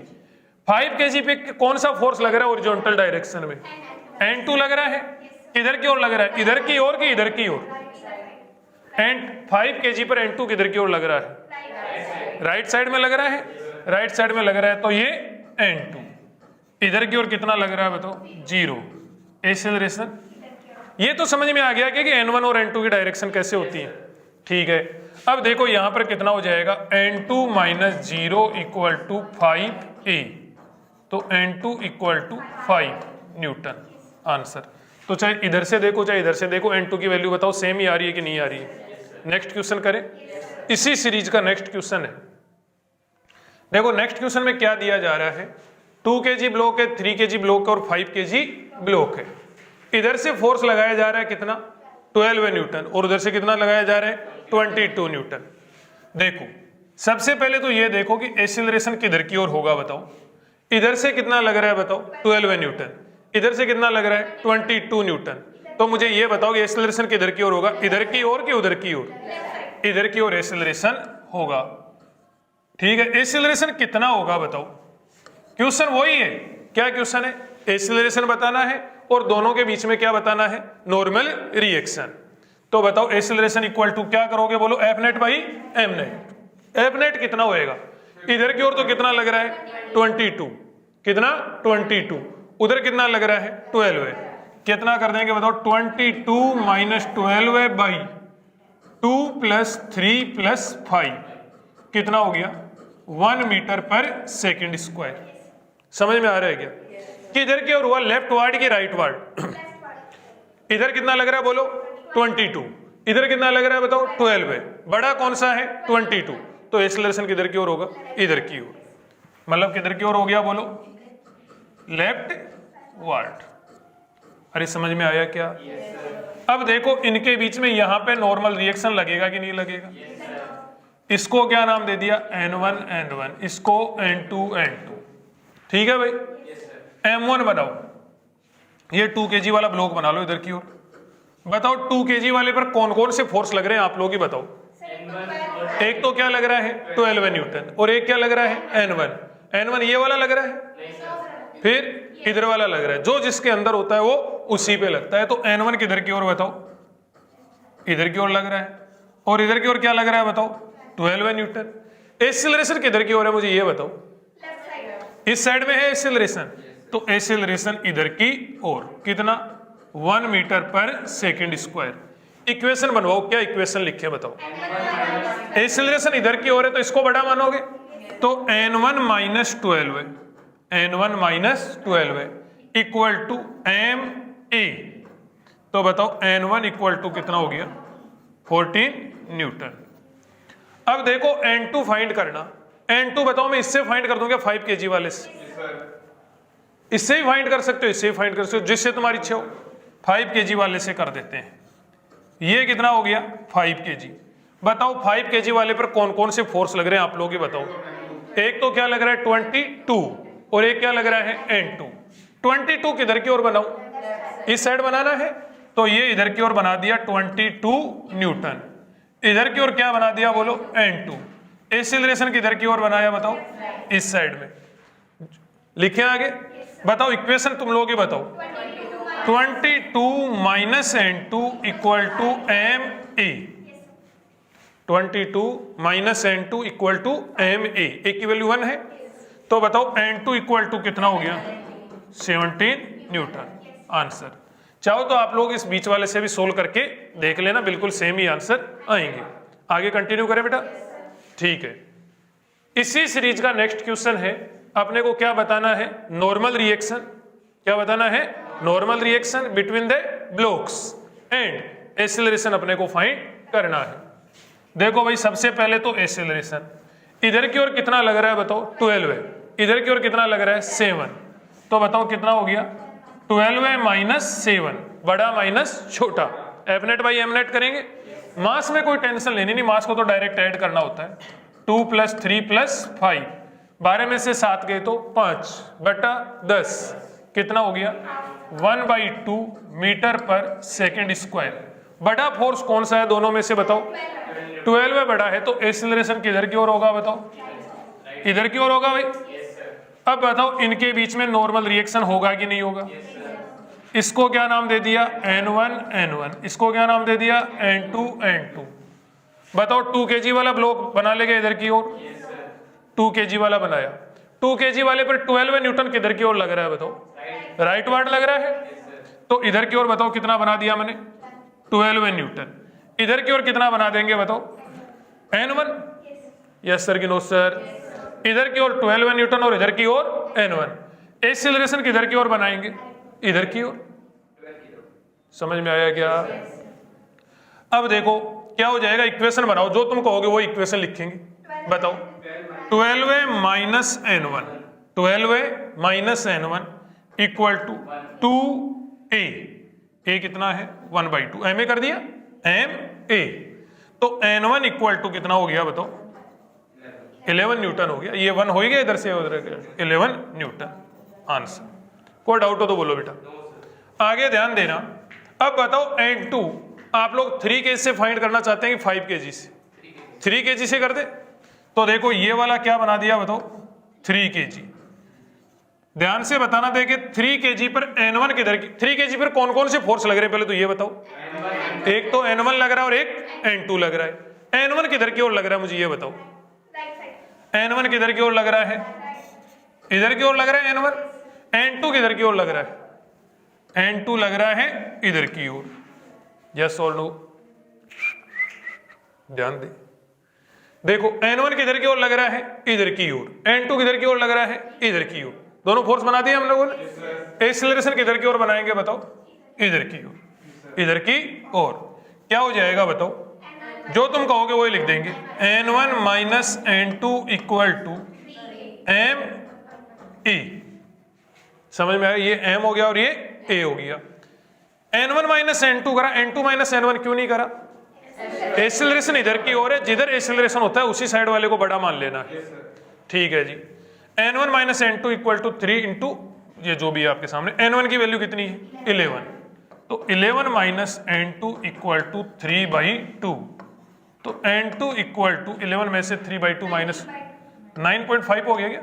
5 kg पे कौन सा फोर्स लग रहा है हॉरिजॉन्टल डायरेक्शन में? N2 लग रहा है। किधर की ओर लग रहा है? इधर की ओर कि इधर की ओर? 5 kg पर N2 किधर की ओर लग रहा है? राइट साइड में लग रहा है। राइट साइड में लग रहा है, तो ये N2। इधर की ओर कितना लग रहा है बताओ? 0। एक्सीलरेशन ये तो समझ में आ गया कि N1 और N2 की डायरेक्शन कैसे होती है। ठीक है, अब देखो यहां पर कितना हो जाएगा? N2 minus 0 equal to 5a, तो N2 equal to 5 Newton. Answer. तो चाहे इधर से देखो चाहे इधर से देखो, N2 की वैल्यू बताओ सेम ही आ रही है कि नहीं आ रही है? नेक्स्ट क्वेश्चन करें। इसी सीरीज का नेक्स्ट क्वेश्चन है। देखो नेक्स्ट क्वेश्चन में क्या दिया जा रहा है? 2 kg ब्लॉक है, 3 kg ब्लॉक है और 5 kg ब्लॉक है। इधर से फोर्स लगाया जा रहा है कितना? 12 न्यूटन। और उधर से कितना लगाया जा रहा है? 22 न्यूटन। देखो सबसे पहले तो ये देखो कि एक्सीलरेशन किधर की ओर होगा बताओ? इधर से कितना लग रहा है बताओ? 12 न्यूटन। इधर से कितना लग रहा है? 22 न्यूटन। तो मुझे ये बताओ कि एक्सीलरेशन किधर की ओर होगा? इधर की ओर कि उधर की ओर? इधर की ओर एक्सीलरेशन होगा। ठीक है, एक्सीलरेशन कितना होगा बताओ? क्वेश्चन वही है। क्या क्वेश्चन है? एक्सीलरेशन बताना है और दोनों के बीच में क्या बताना है? Normal reaction. तो बताओ एक्सीलरेशन इक्वल टू क्या करोगे? बोलो F net by M net. F net कितना होएगा? इधर की ओर तो कितना लग रहा है? 22। कितना? 22। उधर कितना लग रहा है? 12 है। कितना कर देंगे बताओ? 22 माइनस 12 बाई 2 प्लस 3 प्लस 5 कितना हो गया? 1 मीटर पर सेकेंड स्क्वायर। समझ में आ रहा है क्या? कि इधर की ओर हुआ लेफ्ट वार्ड की राइट वार्ड? इधर कितना लग रहा है बोलो? 22। इधर कितना लग रहा है बताओ? 12 है। बड़ा कौन सा है? 22। तो एक्सीलरेशन किधर की ओर होगा? इधर की ओर। मतलब किधर की ओर हो गया बोलो? Left ward. अरे समझ में आया क्या? अब देखो इनके बीच में यहां पे नॉर्मल रिएक्शन लगेगा कि नहीं लगेगा? इसको क्या नाम दे दिया? N1 N1, इसको N2 N2। ठीक है भाई, M1 बनाओ। ये 2 kg वाला ब्लॉक बना लो इधर की ओर। बताओ 2 kg वाले पर कौन कौन से फोर्स लग रहे हैं आप लोग ही बताओ? एक तो क्या लग रहा है? 12 न्यूटन। और एक क्या लग रहा है? N1। N1 ये वाला लग रहा है, फिर इधर वाला लग रहा है। जो जिसके अंदर होता है वो उसी पे लगता है। तो N1 किधर की ओर बताओ? इधर की ओर लग रहा है। और इधर की ओर क्या लग रहा है बताओ? 12 न्यूटन। एक्सीलरेशन किधर की ओर है मुझे ये बताओ? इस साइड में है एक्सीलरेशन, तो एक्सीलरेशन इधर की ओर। कितना? 1 मीटर पर सेकेंड स्क्वायर। इक्वेशन बनवाओ। क्या इक्वेशन लिखे बताओ? एक्सीलरेशन इधर की ओर है तो इसको बड़ा मानोगे, तो N1 माइनस 12 है, N1 माइनस 12 है इक्वल टू MA। तो बताओ N1 इक्वल टू कितना हो गया 14 न्यूटन। अब देखो N2 फाइंड करना। N2 बताओ मैं इससे फाइंड कर दूंगा 5 kg वाले से, इससे ही फाइंड कर सकते हो, इससे ही फाइंड कर सकते हो, जिससे तुम्हारी इच्छा हो। 5 kg वाले से कर देते हैं। ये कितना हो गया 5 kg। बताओ 5 kg वाले पर कौन कौन से फोर्स लग रहे हैं आप लोग ही बताओ। एक तो क्या लग रहा है 22 और एक क्या लग रहा है N2। 22 किधर की ओर बनाऊं, इस साइड बनाना है, तो ये इधर की ओर बना दिया 22 न्यूटन। इधर की ओर क्या बना दिया बोलो N2। एक्सीलरेशन किधर की ओर बनाया बताओ, इस साइड में। लिखे आगे, बताओ इक्वेशन तुम लोग ही बताओ। 22 minus N2 equal to MA। 22 minus N2 equal to MA, एक की वैल्यू 1 है। तो बताओ N2 इक्वल टू कितना हो गया 17 न्यूटन। आंसर चाहो तो आप लोग इस बीच वाले से भी सोल्व करके देख लेना, बिल्कुल सेम ही आंसर आएंगे। आगे कंटिन्यू करें बेटा, ठीक है। इसी सीरीज का नेक्स्ट क्वेश्चन है, अपने को क्या बताना है, नॉर्मल रिएक्शन। क्या बताना है, normal reaction between the blocks and acceleration अपने को फाइंड करना है। देखो भाई सबसे पहले तो एक्सीलरेशन, इधर की ओर कितना लग रहा है बताओ 12 है, इधर की ओर कितना लग रहा है 7। तो बताओ कितना हो गया 12 माइनस 7, बड़ा माइनस छोटा, F net by M net करेंगे। मास में कोई टेंशन लेनी नहीं, मास को तो डायरेक्ट ऐड करना होता है। 2 + 3 + 5, 12 में से 7 गए तो 5 बटा 10 कितना हो गया 1/2 मीटर पर सेकेंड स्क्वायर। बड़ा फोर्स कौन सा है दोनों में से बताओ, 12 बड़ा है, तो एक्सीलरेशन किधर की ओर होगा बताओ, इधर की ओर होगा भाई। अब बताओ इनके बीच में नॉर्मल रिएक्शन होगा कि नहीं होगा। इसको क्या नाम दे दिया N1 N1, इसको क्या नाम दे दिया N2 N2। बताओ 2 kg वाला ब्लॉक बना लेगा इधर की ओर, 2 kg वाला बनाया, 2 kg वाले पर 12 न्यूटन किधर की ओर लग रहा है बताओ, राइट वार्ड लग रहा है। तो इधर की ओर बताओ कितना बना दिया मैंने 12 न्यूटन। इधर की ओर कितना बना देंगे बताओ N1। यस सर कि नो सर। इधर की ओर 12 न्यूटन और इधर की ओर N1। एक्सीलरेशन किधर की ओर बनाएंगे, इधर की ओर। समझ में आया क्या। अब देखो क्या हो जाएगा, इक्वेशन बनाओ, जो तुम कहोगे वो इक्वेशन लिखेंगे। बताओ 12 minus N1, 12 minus N1 equal to 2A। A कितना है 1/2, MA कर दिया MA। तो N1 इक्वल टू कितना हो गया बताओ 11 न्यूटन हो गया। ये 1 हो ही गया इधर से उधर, 11 न्यूटन। आंसर कोई डाउट हो तो बोलो बेटा। आगे ध्यान देना। अब बताओ N2 आप लोग 3 kg से फाइंड करना चाहते हैं कि 5 kg से, 3 kg से कर दे। तो देखो ये वाला क्या बना दिया बताओ 3 kg। ध्यान से बताना देखिए 3 kg पर N1 किधर की, 3 kg पर कौन कौन से फोर्स लग रहे हैं पहले तो ये बताओ। एक तो N1 लग रहा है और एक N2 लग रहा है। N1 किधर की ओर लग रहा है मुझे ये बताओ, N1 किधर की ओर लग रहा है, इधर की ओर लग रहा है N1। N2 किधर की ओर लग रहा है, N2 लग रहा है इधर की ओर। यस और नो, ध्यान दे। देखो N1 किधर की ओर लग रहा है, इधर की ओर। N2 किधर की ओर लग रहा है, इधर की ओर। दोनों फोर्स बना दिए हम लोगों ने। एक्सीलरेशन किधर की ओर बनाएंगे बताओ, इधर की ओर, इधर की ओर। क्या हो जाएगा बताओ, जो तुम कहोगे वही लिख देंगे। N1 minus N2 equal to MA। समझ में आया, ये M हो गया और ये A हो गया। N1 माइनस N2 करा, N2 माइनस N1 क्यों नहीं करा, एक्सीलरेशन इधर की ओर है, जिधर एक्सीलरेशन होता है उसी साइड वाले को बड़ा मान लेना है। ठीक है जी। N1 minus N2 equal to 3 into ये जो भी है आपके सामने। N1 की वैल्यू कितनी है 11, तो 11 माइनस N2 इक्वल टू 3/2। तो N2 इक्वल टू 11 में से 3/2 माइनस 9.5 हो गया क्या,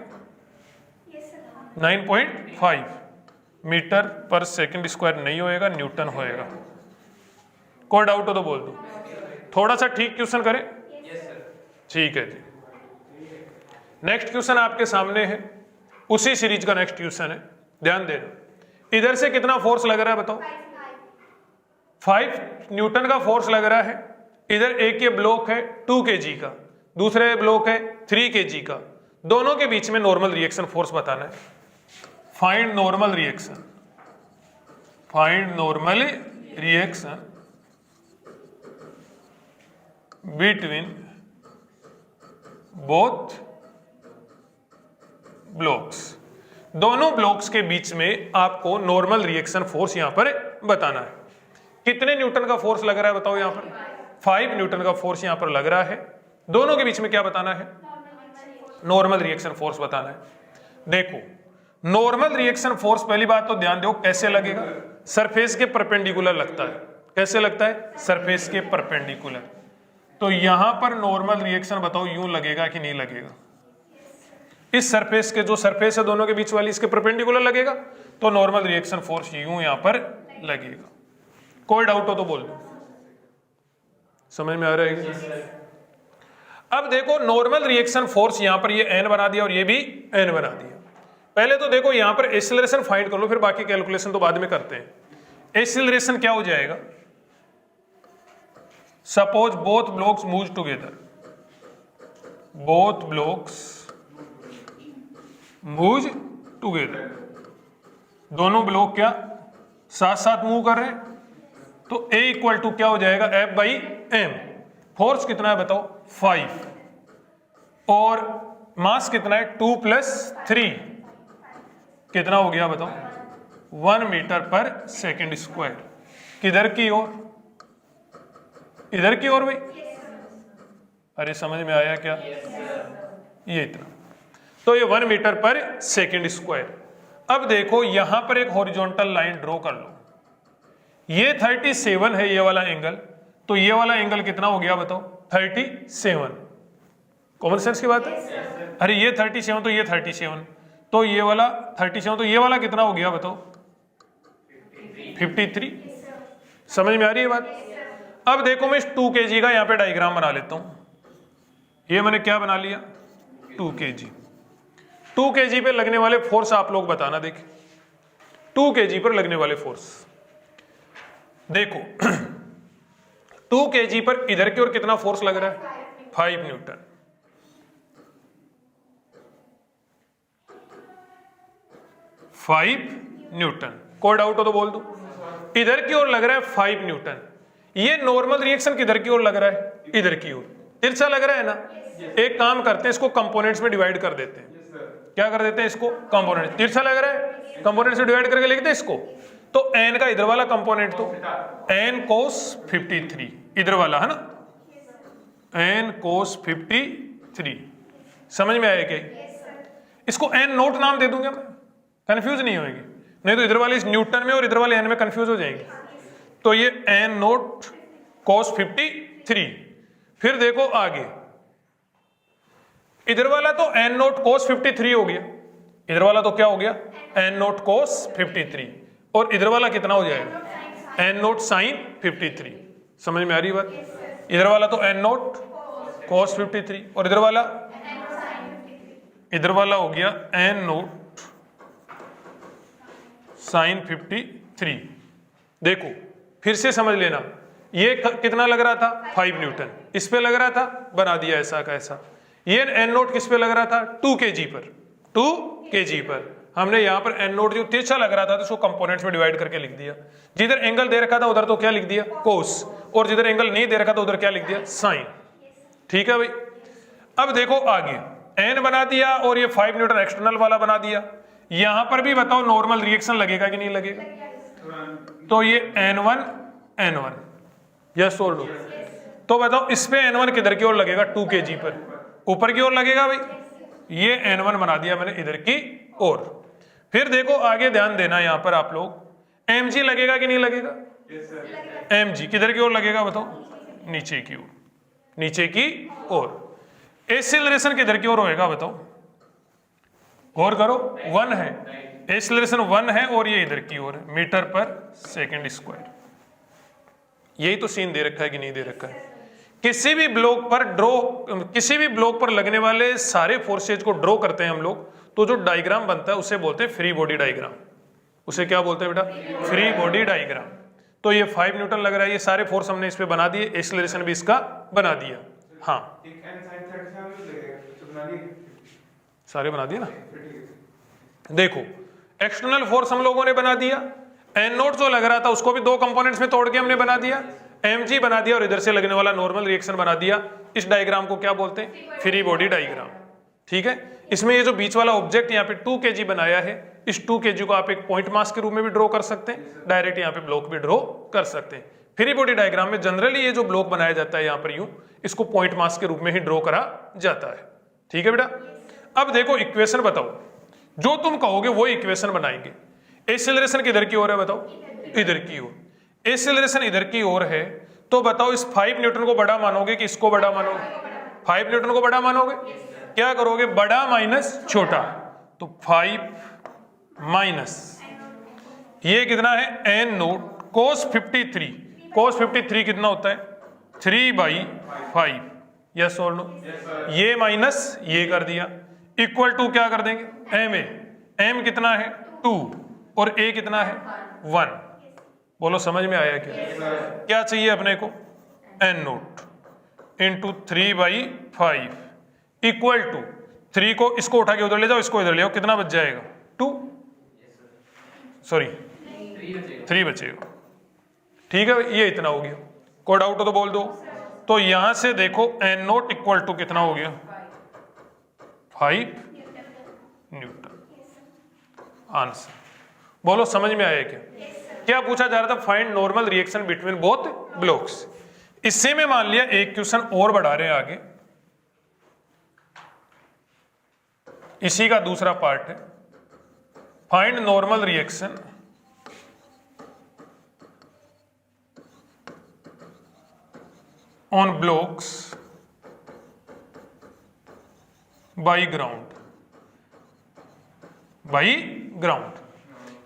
9.5 मीटर पर सेकंड स्क्वायर नहीं होएगा, न्यूटन होएगा। कोई डाउट हो तो बोल दो। थोड़ा सा ठीक क्वेश्चन करें। ठीक है जी। नेक्स्ट क्वेश्चन आपके सामने है, उसी सीरीज का नेक्स्ट क्वेश्चन है, ध्यान देना। इधर से कितना फोर्स लग रहा है बताओ, 5 न्यूटन का फोर्स लग रहा है। इधर एक ये ब्लॉक है 2 kg का, दूसरे ब्लॉक है 3 kg का। दोनों के बीच में नॉर्मल रिएक्शन फोर्स बताना है। Find normal reaction, find normal reaction between both blocks. दोनों ब्लॉक्स के बीच में आपको नॉर्मल रिएक्शन फोर्स यहां पर बताना है। कितने न्यूटन का फोर्स लग रहा है बताओ? यहां पर 5 न्यूटन का फोर्स यहां पर लग रहा है। दोनों के बीच में क्या बताना है? नॉर्मल रिएक्शन फोर्स बताना है। देखो नॉर्मल रिएक्शन फोर्स, पहली बात तो ध्यान दो कैसे लगेगा, सरफेस के परपेंडिकुलर लगता है। कैसे लगता है? सरफेस के परपेंडिकुलर। तो यहां पर नॉर्मल रिएक्शन बताओ यूं लगेगा कि नहीं लगेगा? इस सरफेस के जो सरफेस है दोनों के बीच वाली, इसके परपेंडिकुलर लगेगा, तो नॉर्मल रिएक्शन फोर्स यूं यहां पर लगेगा। कोई डाउट हो तो बोल दो। समझ में आ रहा है? अब देखो नॉर्मल रिएक्शन फोर्स यहां पर ये n बना दिया और ये भी n बना दिया। पहले तो देखो यहां पर एक्सीलरेशन फाइंड कर लो, फिर बाकी कैलकुलेशन तो बाद में करते हैं। एक्सीलरेशन क्या हो जाएगा? Suppose both blocks move together, both blocks move together, दोनों ब्लॉक क्या साथ साथ मूव कर रहे हैं, तो A इक्वल टू क्या हो जाएगा? F by M। फोर्स कितना है बताओ? 5। और मास कितना है? 2 + 3 कितना हो गया बताओ? 1 मीटर पर सेकंड स्क्वायर। किधर की ओर? इधर की ओर भाई। अरे समझ में आया क्या? ये इतना, तो ये 1 मीटर पर सेकंड स्क्वायर। अब देखो यहां पर एक हॉरिजॉन्टल लाइन ड्रॉ कर लो। ये 37 है ये वाला एंगल, तो ये वाला एंगल कितना हो गया बताओ? 37। कॉमन सेंस की बात है। अरे ये 37 तो ये 37, तो ये वाला 37 तो ये वाला कितना हो गया बताओ? 53। समझ में आ रही है बात? अब देखो मैं इस 2 kg का यहां पे डायग्राम बना लेता हूं। ये मैंने क्या बना लिया? 2 kg। 2 kg पे लगने वाले फोर्स आप लोग बताना। देखिए 2 kg पर लगने वाले फोर्स देखो 2 kg पर इधर की ओर कितना फोर्स लग रहा है? 5 न्यूटन। 5 न्यूटन। कोई डाउट हो तो बोल दो। इधर की ओर लग रहा है 5 न्यूटन। ये नॉर्मल रिएक्शन किधर की ओर लग रहा है? इधर की ओर। तिरछा लग रहा है ना? एक काम करते हैं, इसको कंपोनेंट्स में डिवाइड कर देते हैं। क्या कर देते हैं इसको? कंपोनेंट। तिरछा लग रहा है, कंपोनेंट से डिवाइड करके लिखते हैं इसको। तो n का इधर वाला कंपोनेंट तो n cos 53 इधर वाला है ना, n cos 53। समझ में आया क्या? इसको n नोट नाम दे दूंगा मैं, कंफ्यूज नहीं होगी। नहीं तो इधर वाले इस न्यूटन में और इधर वाले n में कंफ्यूज हो जाएंगे। तो ये n नोट cos 53। फिर देखो आगे, इधर वाला तो n नोट cos 53 हो गया, इधर वाला तो क्या हो गया? n note cos 53। और इधर वाला कितना हो जाएगा? n note sin 53। समझ में आ रही बात? इधर वाला तो n नोट cos 53 और इधर वाला हो गया n नोट sin 53। देखो फिर से समझ लेना, ये कितना लग रहा था? 5 न्यूटन। इस पे लग रहा था, बना दिया ऐसा का ऐसा। ये n नोट किस पे लग रहा था? 2 kg पर। 2 kg पर हमने यहाँ पर n नोट जो तिरछा लग रहा था तो उसको कंपोनेंट्स में डिवाइड करके लिख दिया। जिधर एंगल दे रखा था उधर तो क्या लिख दिया? कोस। और जिधर एंगल नहीं दे रखा था उधर क्या लिख दिया? साइन। ठीक है भाई। अब देखो आगे n बना दिया और ये 5 न्यूटन एक्सटर्नल वाला बना दिया। यहां पर भी बताओ नॉर्मल रिएक्शन लगेगा कि नहीं लगेगा? तो ये n1 n1, यस और नो? तो बताओ इस पे n1 किधर की ओर लगेगा? 2 kg पर ऊपर की ओर लगेगा भाई। ये n1 बना दिया मैंने इधर की ओर। फिर देखो आगे ध्यान देना, यहां पर आप लोग mg लगेगा कि नहीं लगेगा? mg किधर की ओर लगेगा बताओ? नीचे की ओर। नीचे की ओर। एक्सीलरेशन किधर की ओर होएगा बताओ? गौर करो, 1 है, एक्सीलरेशन 1 है और ये इधर की ओर है, मीटर पर सेकंड स्क्वायर। यही तो सीन दे रखा है कि नहीं दे रखा है? किसी भी ब्लॉक पर लगने वाले सारे फोर्सेज को ड्रॉ करते हैं हम लोग, तो जो डायग्राम बनता है उसे बोलते हैं फ्री बॉडी डायग्राम। उसे क्या बोलते हैं बेटा? Free body diagram. तो ये 5 न्यूटन लग रहा है, ये सारे फोर्स हमने इस पे बना दिए, एक्सीलरेशन भी इसका बना दिया। हाँ सारे बना दिए ना। देखो एक्सटर्नल फोर्स हम लोगों ने बना दिया, एन नोट जो लग रहा था उसको भी दो कंपोनेंट्स में तोड़ के हमने बना दिया, mg बना दिया और इधर से लगने वाला नॉर्मल रिएक्शन बना दिया। इस डायग्राम को क्या बोलते हैं? Free body diagram. ठीक है, इसमें ये जो बीच वाला ऑब्जेक्ट यहाँ पे 2 kg बनाया है, इस 2 kg को आप एक पॉइंट मास के रूप में भी ड्रॉ कर सकते हैं, डायरेक्ट यहाँ पे ब्लॉक भी ड्रॉ कर सकते हैं। फ्री बॉडी डायग्राम में जनरली ये जो ब्लॉक बनाया जाता है यहाँ पर यूं, इसको पॉइंट मास के रूप में ही ड्रॉ करा जाता है। ठीक है बेटा, अब देखो इक्वेशन बताओ, जो तुम कहोगे वो इक्वेशन बनाएंगे। एक्सेलरेशन किधर की ओर है बताओ? इधर की ओर। एक्सेलरेशन इधर की ओर है तो बताओ इस 5 न्यूटन को बड़ा मानोगे कि इसको बड़ा मानोगे? 5 न्यूटन को बड़ा मानोगे। क्या करोगे? बड़ा माइनस छोटा, तो 5 माइनस ये कितना है? एन नोट कोस 53। कोस 53 कितना होता है? 3/5। यस और नो? ये माइनस ये कर दिया, इक्वल टू क्या कर देंगे? M A. एम कितना है? 2 और ए कितना है? 1। बोलो समझ में आया क्या? क्या चाहिए अपने को? N naught into 3/5 equal to 3 को इसको उठा के उधर ले जाओ, इसको इधर ले आओ, कितना बच जाएगा? 2 सॉरी 3 बचेगा। ठीक है, ये इतना हो गया। कोई डाउट हो तो बोल दो। तो यहां से देखो एन नोट इक्वल टू कितना हो गया? 5 न्यूटन। आंसर बोलो समझ में आया क्या? क्या पूछा जा रहा था? Find normal reaction between both blocks. इससे में मान लिया एक क्वेश्चन और बढ़ा रहे हैं आगे, इसी का दूसरा पार्ट है, find normal reaction on blocks by ground. By ground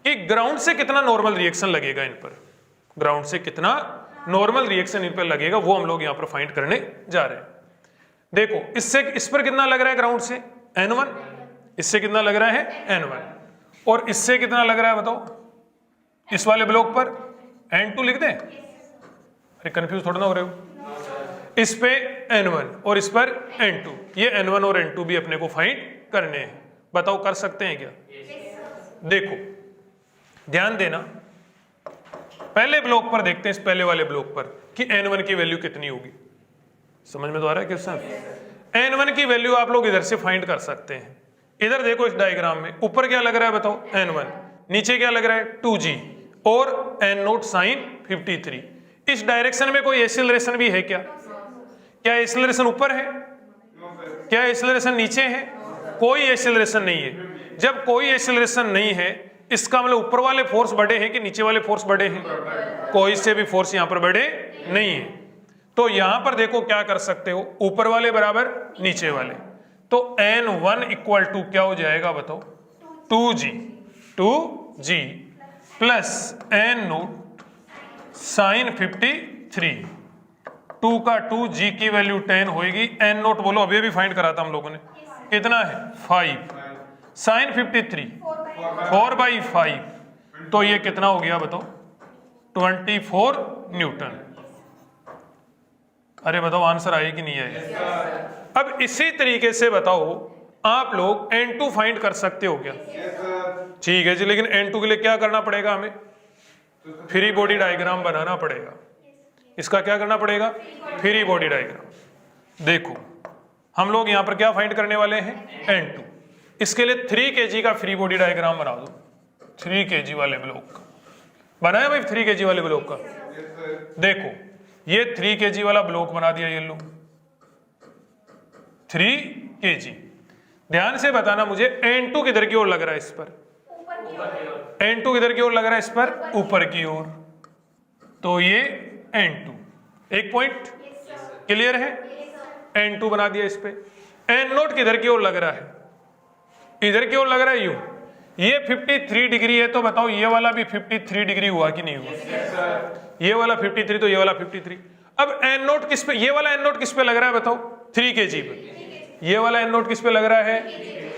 कि ग्राउंड से कितना नॉर्मल रिएक्शन लगेगा इन पर, ग्राउंड से कितना नॉर्मल रिएक्शन इन पर लगेगा वो हम लोग यहां पर फाइंड करने जा रहे हैं। देखो इससे इस पर कितना लग रहा है ग्राउंड से? N1। इससे कितना लग रहा है? N1। और इससे कितना लग रहा है बताओ? इस वाले ब्लॉक पर N2 लिख दें? अरे कंफ्यूज थोड़ा ना हो रहे हो? इस पे N1 और इस पर N2, ये N1 और N2 भी अपने को फाइंड करने हैं। बताओ कर सकते हैं क्या? देखो ध्यान देना, पहले ब्लॉक पर देखते हैं, इस पहले वाले ब्लॉक पर कि N1 की वैल्यू कितनी होगी। समझ में तो आ रहा है क्वेश्चन? N1 की वैल्यू आप लोग इधर से फाइंड कर सकते हैं। इधर देखो इस डायग्राम में ऊपर क्या लग रहा है बताओ? N1। नीचे क्या लग रहा है? 2g और N नोट साइन 53। इस डायरेक्शन में कोई एक्सेलरेशन भी है क्या? क्या एक्सेलरेशन ऊपर है? क्या एक्सेलरेशन नीचे है? कोई एक्सेलरेशन नहीं है। जब कोई एक्सेलरेशन नहीं है इसका मतलब ऊपर वाले फोर्स बड़े हैं कि नीचे वाले फोर्स बड़े हैं? कोई से भी फोर्स यहां पर बड़े नहीं है। तो यहां पर देखो क्या कर सकते हो, ऊपर वाले बराबर नीचे वाले, तो N1 इक्वल टू क्या हो जाएगा बताओ? 2g plus N naught sine 53। 2 का 2g की वैल्यू 10 होगी। N नोट बोलो अभी भी फाइंड करा था हम लोगों ने, कितना है? 5 साइन 53 4/5, तो ये कितना हो गया बताओ? 24 न्यूटन। अरे बताओ आंसर आए कि नहीं आए? अब इसी तरीके से बताओ आप लोग N2 फाइंड कर सकते हो क्या? ठीक है जी, लेकिन N2 के लिए क्या करना पड़ेगा? हमें फ्री बॉडी डायग्राम बनाना पड़ेगा। इसका क्या करना पड़ेगा? Free body diagram. देखो हम लोग यहां पर क्या फाइंड करने वाले हैं? N2। इसके लिए 3 kg का फ्री बॉडी डायग्राम बना दो। 3 kg वाले ब्लॉक का बनाया भाई? 3 kg वाले ब्लॉक का देखो, ये 3 kg वाला ब्लॉक बना दिया। ये लो 3 kg। ध्यान से बताना मुझे N2 किधर की ओर लग रहा है? इस पर N2 किधर की ओर लग रहा है? इस पर ऊपर की ओर। तो ये N2 एक पॉइंट क्लियर है? N2 बना दिया इस पे। N नोट किधर की ओर लग रहा है? इधर की ओर लग रहा है यूं। ये 53 डिग्री है तो बताओ ये वाला भी 53 डिग्री हुआ कि नहीं हुआ? ये वाला 53 तो ये वाला 53। अब N नोट किस पे? ये वाला N नोट किस पे लग रहा है बताओ? 3 kg पे। ये वाला N नोट किस पे लग रहा है?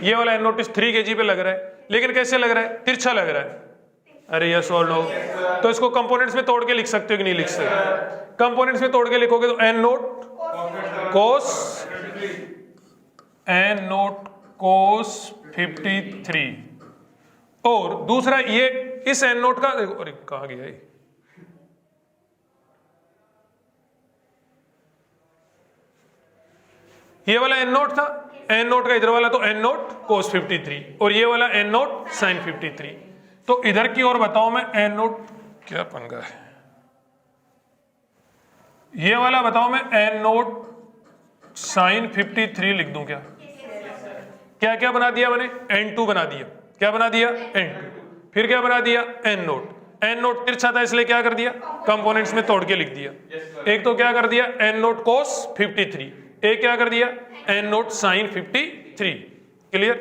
ये वाला N नोट 3 kg पे लग रहा है, लेकिन कैसे लग रहा है? तिरछा लग रहा है। अरे यस और नो? तो इसको कंपोनेंट्स में तोड़ के लिख सकते हो कि नहीं लिख सकते? कंपोनेंट्स में तोड़ के लिखोगे तो N नोट कोस N नोट कोस 53 और दूसरा ये इस एन नोट का, देखो अरे कहां गया ये वाला एन नोट था, एन नोट का इधर वाला तो एन नोट कोस 53 और ये वाला एन नोट साइन 53। तो इधर की ओर बताओ मैं एन नोट, क्या पंगा है, ये वाला बताओ मैं एन नोट साइन 53 लिख दूं क्या? क्या क्या बना दिया मैंने? n2 बना दिया। क्या बना दिया? n2। फिर क्या बना दिया? n note. n नोट तिरछा था इसलिए क्या कर दिया? कंपोनेंट्स में तोड़ के लिख दिया। एक तो क्या कर दिया? n नोट कोस 53, एक क्या कर दिया? n naught sine 53। क्लियर?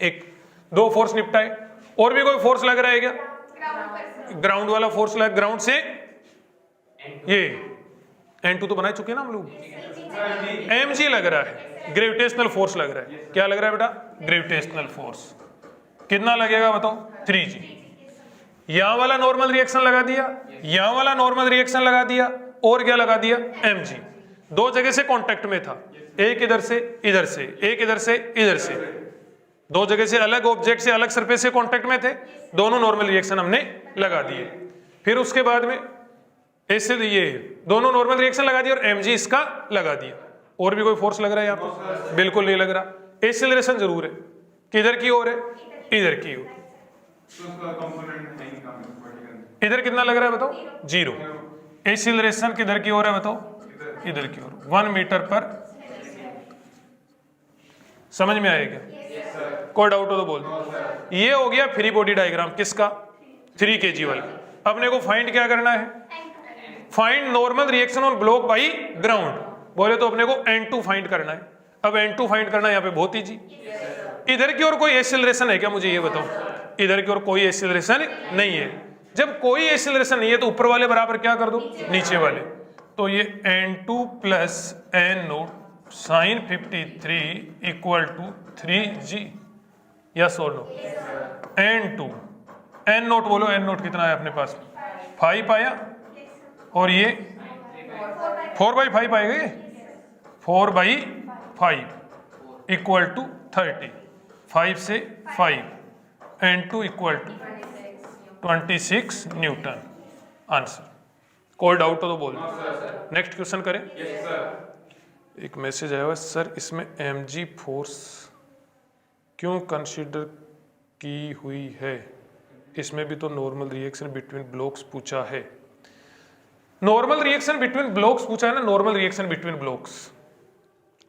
एक दो फोर्स निपटाए। और भी कोई फोर्स लग रहा है क्या? ग्राउंड वाला फोर्स लग, ग्राउंड से ये n2 तो बना चुके ना हम लोग, mg लग रहा है, ग्रेविटेशनल फोर्स लग रहा है। क्या लग रहा है बेटा? Gravitational force. कितना लगेगा बताओ? 3g। यहां वाला नॉर्मल रिएक्शन लगा दिया, यहां वाला नॉर्मल रिएक्शन लगा दिया, और क्या लगा दिया? mg। दो जगह से कांटेक्ट में था, एक इधर से इधर से, एक इधर से इधर से, दो जगह से अलग ऑब्जेक्ट से अलग सरफेस से कांटेक्ट में थे, दोनों नॉर्मल रिएक्शन हमने लगा दिए। फिर उसके बाद में ऐसे ये दोनों नॉर्मल रिएक्शन लगा दिया और mg इसका लगा दिया। और भी कोई फोर्स लग रहा है यहाँ पर? बिल्कुल नहीं लग रहा। एक्सेलरेशन जरूर है, किधर की ओर है? इधर की ओर। इधर कितना लग रहा है बताओ? 0। एक्सेलरेशन किधर की ओर है बताओ? इधर की ओर। 1 मीटर पर। समझ में आएगा? कोई डाउट हो तो बोल दो। ये हो गया फ्री बॉडी डायग्राम किसका? 3 kg वाला। अपने को फाइंड क्या करना है? Find normal reaction on block by ground. बोले तो अपने को n2 फाइंड करना है। अब n2 फाइंड करना है यहाँ पे बहुत इजी। इधर की ओर कोई एक्सेलरेशन है क्या? मुझे ये बताओ। इधर की ओर कोई एक्सेलरेशन नहीं है। जब कोई एक्सेलरेशन नहीं है तो ऊपर वाले बराबर क्या कर दो? नीचे वाले। तो ये n2 plus n naught sine 53 equal to 3g। Yes और नो? n2 n नोट बोलो, n नोट कितना है अपने पास? 5 आया। और ये 4/5 आएगा, ये 4/5 इक्वल टू 30। 5 से 5 n2 equal to 26 newton. Answer. कोई डाउट हो तो बोल दो। नेक्स्ट क्वेश्चन करें। एक मैसेज आया हुआ, सर इसमें mg फोर्स क्यों कंसीडर की हुई है? इसमें भी तो नॉर्मल रिएक्शन बिटवीन ब्लॉक्स पूछा है। नॉर्मल रिएक्शन बिटवीन ब्लॉक्स पूछा है ना, नॉर्मल रिएक्शन बिटवीन ब्लॉक्स,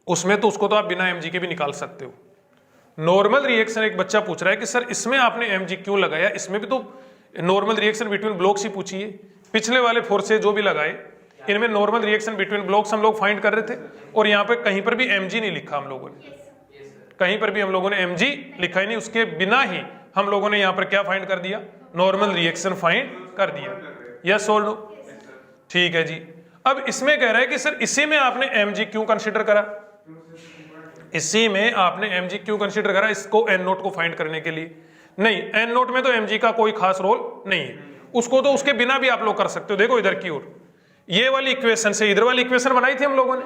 उसमें तो उसको तो आप बिना mg के भी निकाल सकते हो। नॉर्मल रिएक्शन एक बच्चा पूछ रहा है कि सर इसमें आपने mg क्यों लगाया? इसमें भी तो नॉर्मल रिएक्शन बिटवीन ब्लॉक्स ही पूछी है। पिछले वाले फोर्सेज जो भी लगाए इनमें नॉर्मल रिएक्शन बिटवीन ब्लॉक्स हम लोग फाइंड कर रहे थे, और यहाँ पे कहीं पर भी mg नहीं लिखा हम लोगों ने, कहीं पर भी हम लोगों ने mg लिखा ही नहीं। उसके बिना ही हम लोगों ने यहाँ पर क्या फाइंड कर दिया? नॉर्मल रिएक्शन फाइंड कर दिया। यस और नो? ठीक है जी। अब इसमें कह रहा है कि सर इसी में आपने mg क्यों कंसीडर करा? इसी में आपने mg क्यों कंसीडर करा? इसको n नोट को फाइंड करने के लिए? नहीं, n नोट में तो mg का कोई खास रोल नहीं है, उसको तो उसके बिना भी आप लोग कर सकते हो। देखो इधर की ओर, ये वाली इक्वेशन से इधर वाली इक्वेशन बनाई थी हम लोगों ने।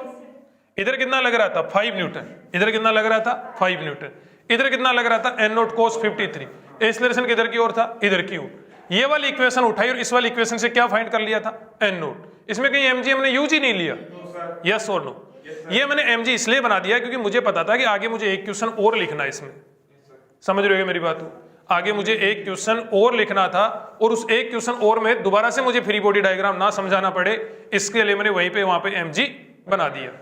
इधर कितना लग रहा था? 5 न्यूटन। इधर कितना लग रहा था? 5 न्यूटन। इधर कितना लग रहा था? n नोट कोस 53। एक्सेलरेशन किधर की ओर था? इधर की ओर। ये वाली इक्वेशन उठाई और इस वाली इक्वेशन से क्या फाइंड कर लिया था? n note. इसमें कहीं mg हमने यूज ही नहीं लिया। यस और नो? ये मैंने mg इसलिए बना दिया क्योंकि मुझे पता था कि आगे मुझे एक क्वेश्चन और लिखना है इसमें। समझ रहे हो मेरी बात? आगे मुझे एक क्वेश्चन और लिखना था, और उस एक क्वेश्चन और में दोबारा से मुझे फ्री बॉडी डायग्राम ना समझाना पड़े, इसके लिए मैंने वहीं पे वहां पे mg बना दिया।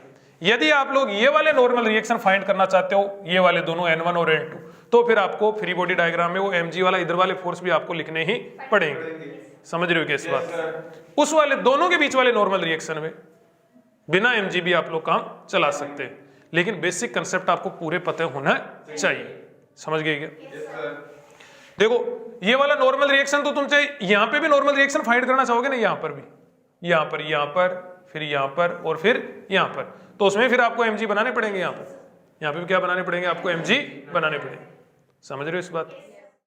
यदि आप लोग ये वाले नॉर्मल रिएक्शन फाइंड करना चाहते हो, ये वाले दोनों n1 और n2, तो फिर आपको फ्री बॉडी डायग्राम में वो mg वाला इधर वाले फोर्स भी आपको लिखने ही पड़ेंगे। समझ रहे हो किस बात? उस वाले दोनों के बीच वाले नॉर्मल रिएक्शन में बिना mg भी आप लोग काम चला सकते हैं, लेकिन बेसिक कंसेप्ट आपको पूरे पता होना चाहिए। समझ गए क्या? देखो ये वाला नॉर्मल रिएक्शन तो तुम चाहे यहां पे भी नॉर्मल रिएक्शन फाइंड करना चाहोगे ना, यहां पर भी, यहां पर, फिर यहां पर और फिर यहां पर, तो उसमें फिर आपको mg बनाने पड़ेंगे। यहां पे भी क्या बनाने पड़ेंगे? आपको mg बनाने पड़ेंगे। समझ रहे हो इस बात?